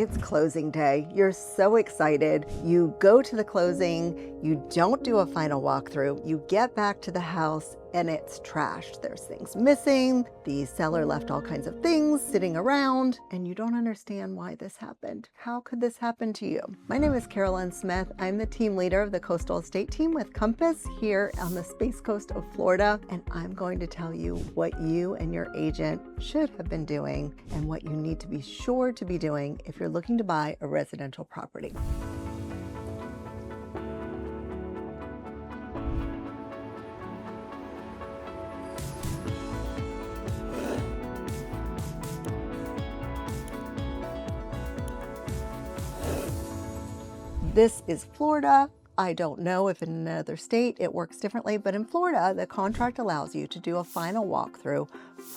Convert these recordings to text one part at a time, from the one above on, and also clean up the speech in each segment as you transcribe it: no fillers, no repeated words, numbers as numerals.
It's closing day. You're so excited. You go to the closing, you don't do a final walkthrough, you get back to the house and it's trashed. There's things missing. The seller left all kinds of things sitting around and you don't understand why this happened. How could this happen to you? My name is Carolyn Smith. I'm the team leader of the Coastal Estate Team with Compass here on the Space Coast of Florida. And I'm going to tell you what you and your agent should have been doing and what you need to be sure to be doing if you're looking to buy a residential property. This is Florida. I don't know if in another state it works differently, but in Florida, the contract allows you to do a final walkthrough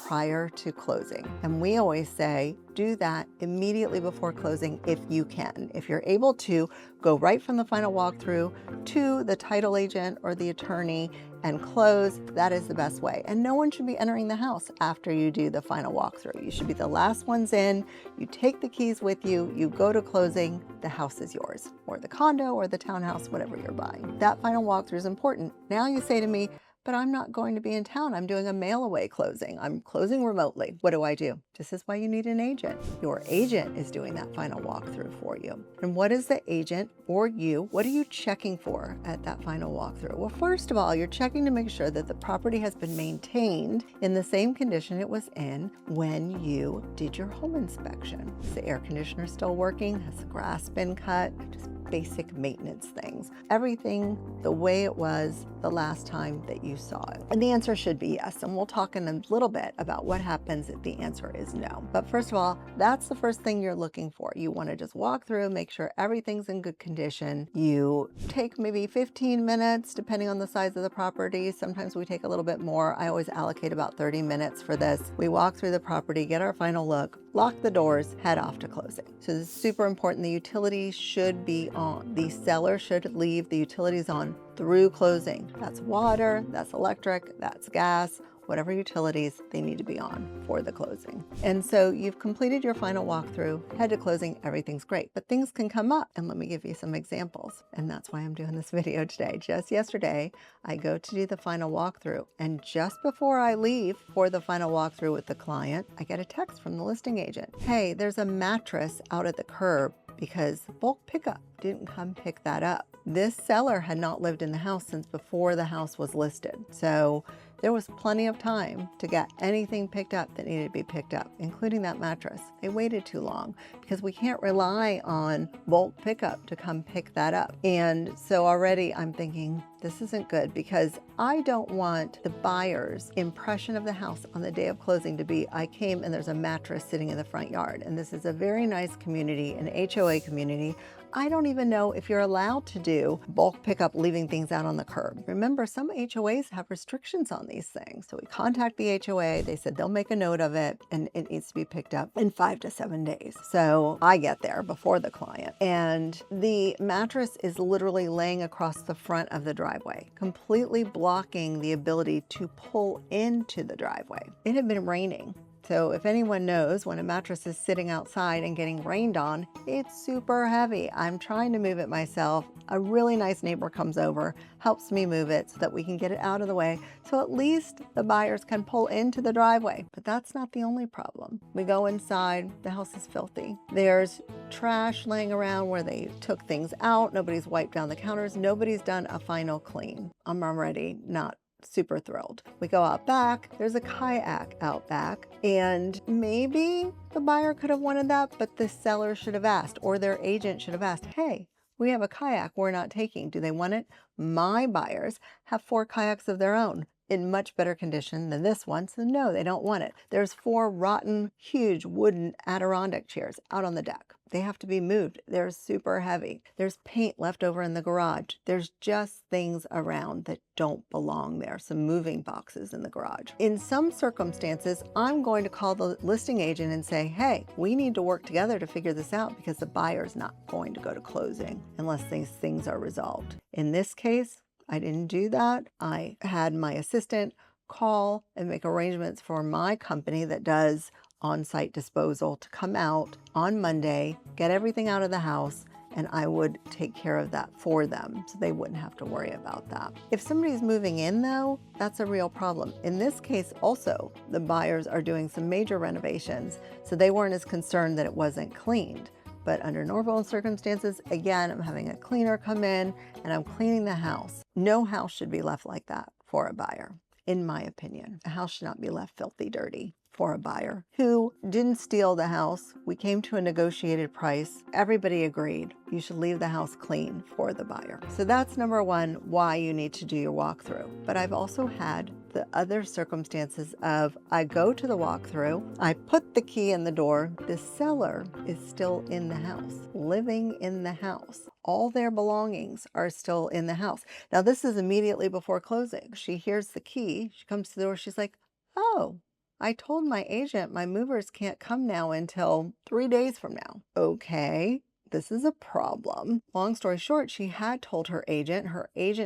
prior to closing. And we always say, do that immediately before closing if you can. If you're able to, go right from the final walkthrough to the title agent or the attorney and close, that is the best way. And no one should be entering the house after you do the final walkthrough. You should be the last ones in, you take the keys with you, you go to closing, the house is yours, or the condo or the townhouse, whatever you're buying. That final walkthrough is important. Now you say to me, but I'm not going to be in town. I'm doing a mail away closing. I'm closing remotely. What do? This is why you need an agent. Your agent is doing that final walkthrough for you. And what is the agent or you, what are you checking for at that final walkthrough? Well, first of all, you're checking to make sure that the property has been maintained in the same condition it was in when you did your home inspection. Is the air conditioner still working? Has the grass been cut? Just basic maintenance things. Everything the way it was the last time that you saw it. And the answer should be yes. And we'll talk in a little bit about what happens if the answer is no. But first of all, that's the first thing you're looking for. You want to just walk through, make sure everything's in good condition. You take maybe 15 minutes, depending on the size of the property. Sometimes we take a little bit more. I always allocate about 30 minutes for this. We walk through the property, get our final look, lock the doors, head off to closing. So this is super important. The utilities should be on. The seller should leave the utilities on through closing. That's water, that's electric, that's gas, whatever utilities they need to be on for the closing. And so you've completed your final walkthrough, head to closing, everything's great, but things can come up. And let me give you some examples. And that's why I'm doing this video today. Just yesterday, I go to do the final walkthrough. And just before I leave for the final walkthrough with the client, I get a text from the listing agent. Hey, there's a mattress out at the curb because bulk pickup didn't come pick that up. This seller had not lived in the house since before the house was listed. So there was plenty of time to get anything picked up that needed to be picked up, including that mattress. They waited too long because we can't rely on bulk pickup to come pick that up. And so already I'm thinking, this isn't good because I don't want the buyer's impression of the house on the day of closing to be, I came and there's a mattress sitting in the front yard. And this is a very nice community, an HOA community. I don't even know if you're allowed to do bulk pickup, leaving things out on the curb. Remember, some HOAs have restrictions on these things. So we contact the HOA, they said they'll make a note of it and it needs to be picked up in 5 to 7 days. So I get there before the client and the mattress is literally laying across the front of the driveway, completely blocking the ability to pull into the driveway. It had been raining. So if anyone knows, when a mattress is sitting outside and getting rained on, it's super heavy. I'm trying to move it myself. A really nice neighbor comes over, helps me move it so that we can get it out of the way. So at least the buyers can pull into the driveway. But that's not the only problem. We go inside, the house is filthy. There's trash laying around where they took things out. Nobody's wiped down the counters. Nobody's done a final clean. I'm already not super thrilled. We go out back, there's a kayak out back, and maybe the buyer could have wanted that, but the seller should have asked, or their agent should have asked, hey, we have a kayak we're not taking. Do they want it? My buyers have 4 kayaks of their own in much better condition than this one, so no, they don't want it. There's 4 rotten, huge wooden Adirondack chairs out on the deck. They have to be moved. They're super heavy. There's paint left over in the garage. There's just things around that don't belong there. Some moving boxes in the garage. In some circumstances, I'm going to call the listing agent and say, hey, we need to work together to figure this out because the buyer's not going to go to closing unless these things are resolved. In this case, I didn't do that. I had my assistant call and make arrangements for my company that does on-site disposal to come out on Monday, get everything out of the house, and I would take care of that for them so they wouldn't have to worry about that. If somebody's moving in though, that's a real problem. In this case also, the buyers are doing some major renovations, so they weren't as concerned that it wasn't cleaned. But under normal circumstances, again, I'm having a cleaner come in and I'm cleaning the house. No house should be left like that for a buyer, in my opinion. A house should not be left filthy dirty for a buyer who didn't steal the house. We came to a negotiated price. Everybody agreed you should leave the house clean for the buyer. So that's number one, why you need to do your walkthrough. But I've also had the other circumstances of I go to the walkthrough, I put the key in the door, the seller is still in the house, living in the house. All their belongings are still in the house. Now this is immediately before closing. She hears the key, she comes to the door, she's like, oh, I told my agent my movers can't come now until 3 days from now. Okay, this is a problem. Long story short, she had told her agent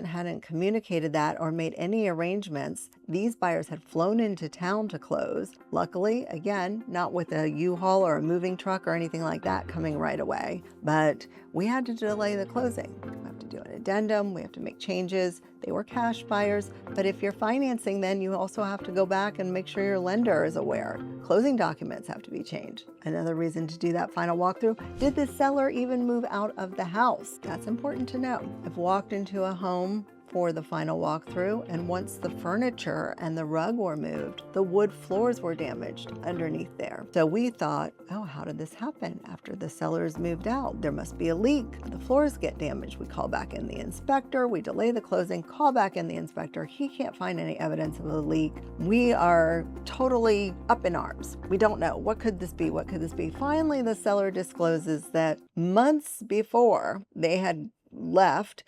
hadn't communicated that or made any arrangements. These buyers had flown into town to close. Luckily, again, not with a U-Haul or a moving truck or anything like that coming right away, but we had to delay the closing. We have to do an addendum, we have to make changes. They were cash buyers, but if you're financing, then you also have to go back and make sure your lender is aware. Closing documents have to be changed. Another reason to do that final walkthrough, did the seller even move out of the house? That's important to know. I've walked into a home for the final walkthrough, and once the furniture and the rug were moved, the wood floors were damaged underneath there. So we thought, oh, how did this happen? After the sellers moved out, there must be a leak. The floors get damaged. We call back in the inspector, we delay the closing, call back in the inspector. He can't find any evidence of a leak. We are totally up in arms. We don't know. What could this be? What could this be? Finally, the seller discloses that months before they had left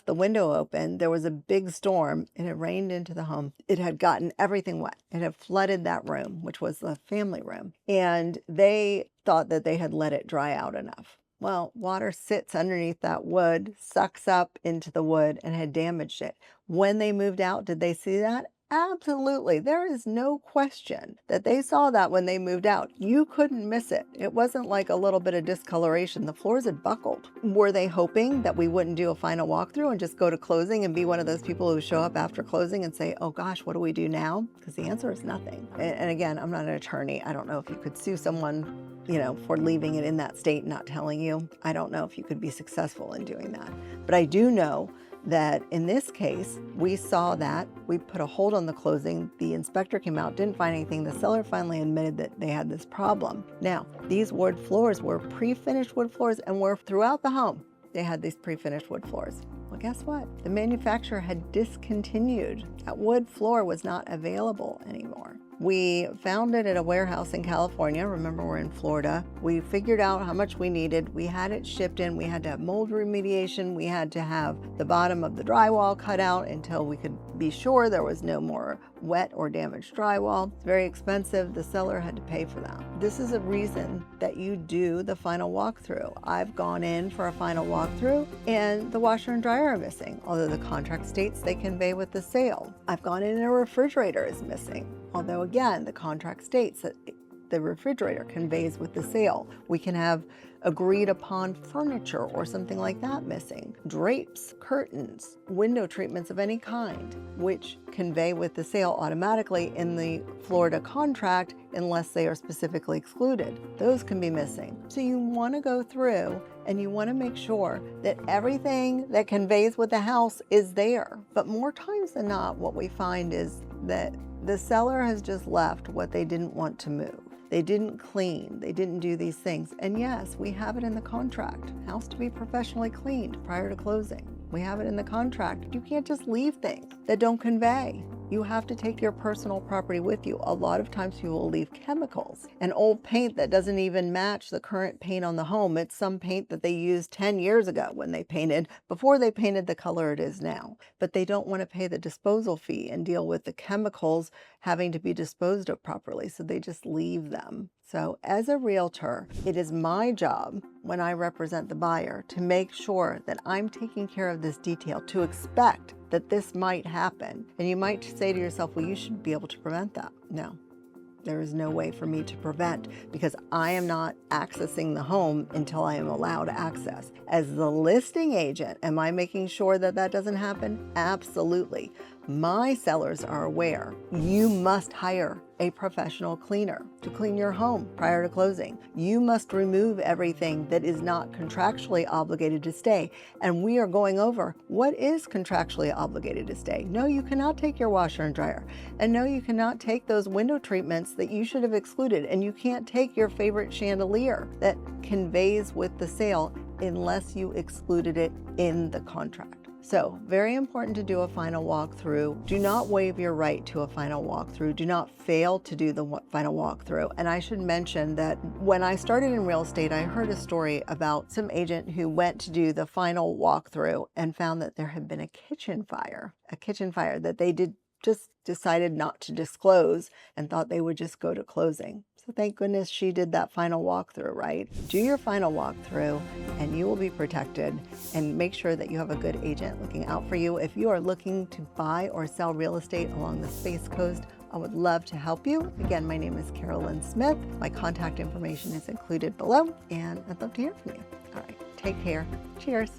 the window open, there was a big storm. It had rained into the home. It had gotten everything wet. It had flooded that room, which was the family room. And they thought that they had let it dry out enough. Well, water sits underneath that wood, sucks up into the wood, and had damaged it. When they moved out, did they see that? Absolutely. There is no question that they saw that when they moved out. You couldn't miss it. It wasn't like a little bit of discoloration. The floors had buckled. Were they hoping that we wouldn't do a final walkthrough and just go to closing and be one of those people who show up after closing and say, oh gosh, what do we do now? Because the answer is nothing. And again, I'm not an attorney. I don't know if you could sue someone, for leaving it in that state and not telling you. I don't know if you could be successful in doing that. But I do know that in this case, we saw that, we put a hold on the closing, the inspector came out, didn't find anything, the seller finally admitted that they had this problem. Now, these wood floors were pre-finished wood floors and were throughout the home. They had these pre-finished wood floors. Well, guess what? The manufacturer had discontinued. That wood floor was not available anymore. We found it at a warehouse in California. Remember, we're in Florida. We figured out how much we needed. We had it shipped in. We had to have mold remediation. We had to have the bottom of the drywall cut out until we could be sure there was no more wet or damaged drywall. It's very expensive. The seller had to pay for that. This is a reason that you do the final walkthrough. I've gone in for a final walkthrough and the washer and dryer are missing, although the contract states they convey with the sale. I've gone in and a refrigerator is missing, although again, the contract states that the refrigerator conveys with the sale. We can have agreed upon furniture or something like that missing. Drapes, curtains, window treatments of any kind, which convey with the sale automatically in the Florida contract unless they are specifically excluded. Those can be missing. So you want to go through and you want to make sure that everything that conveys with the house is there. But more times than not, what we find is that the seller has just left what they didn't want to move. They didn't clean, they didn't do these things. And yes, we have it in the contract. House to be professionally cleaned prior to closing. We have it in the contract. You can't just leave things that don't convey. You have to take your personal property with you. A lot of times people will leave chemicals and old paint that doesn't even match the current paint on the home. It's some paint that they used 10 years ago when they painted, before they painted the color it is now. But they don't want to pay the disposal fee and deal with the chemicals having to be disposed of properly, so they just leave them. So as a realtor, it is my job when I represent the buyer to make sure that I'm taking care of this detail, to expect that this might happen. And you might say to yourself, well, you should be able to prevent that. No, There is no way for me to prevent, because I am not accessing the home until I am allowed access. As the listing agent, am I making sure that that doesn't happen? Absolutely. My sellers are aware. You must hire a professional cleaner to clean your home prior to closing. You must remove everything that is not contractually obligated to stay. And we are going over what is contractually obligated to stay. No, you cannot take your washer and dryer. And no, you cannot take those window treatments that you should have excluded. And you can't take your favorite chandelier that conveys with the sale unless you excluded it in the contract. So, very important to do a final walkthrough. Do not waive your right to a final walkthrough. Do not fail to do the final walkthrough. And I should mention that when I started in real estate, I heard a story about some agent who went to do the final walkthrough and found that there had been a kitchen fire that they just decided not to disclose and thought they would just go to closing. So thank goodness she did that final walkthrough, right? Do your final walkthrough and you will be protected, and make sure that you have a good agent looking out for you. If you are looking to buy or sell real estate along the Space Coast, I would love to help you. Again, my name is Carolyn Smith. My contact information is included below, and I'd love to hear from you. All right, take care. Cheers.